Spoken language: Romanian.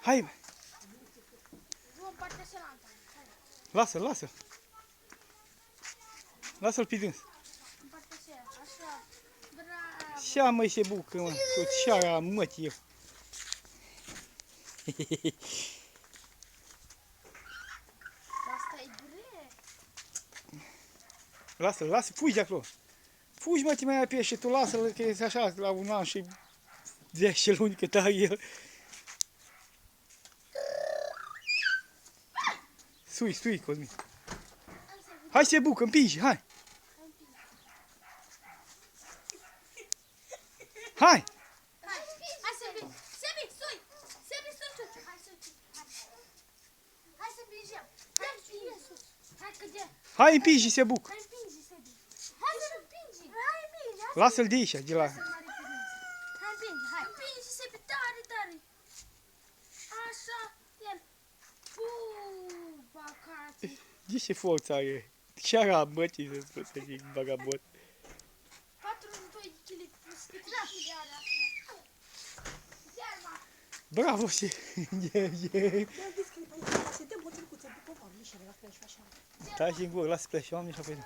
Hai! Vom partea cealaltă. Lasă-l, lasă-l. Lasă-l pe dâns. În partea aceea. Așa. Bravo. Șa măi se bucă, mă. Tot șara mătii eu. Asta e greu. Lasă-l, lasă, fugi de acolo. Fugi, mă, te mai apie și tu lasă-l, că e așa, la un an și 10 luni cât are el. Sui, Cosmin. Hai se bucă, împingi, hai. Hai! Hai să vii. Sebi, sui. Sebi, sui. Hai să vii. Hai să împingem. Hai împinge sus. Hai că de. Hai, împingi și se bucă. Hai împinge, Sebi. Hai să împingi. Hai împinge. Lasă-l de aici, de la... Hai împinge, hai. Împinge, Sebi, tare, tare. Așa. El. Bacați. De ce forță are? Șara mătii, să zic, vagabond. 42 de kg. Bravo, și... Stai și în gură, lasă pleci, oameni și apoi...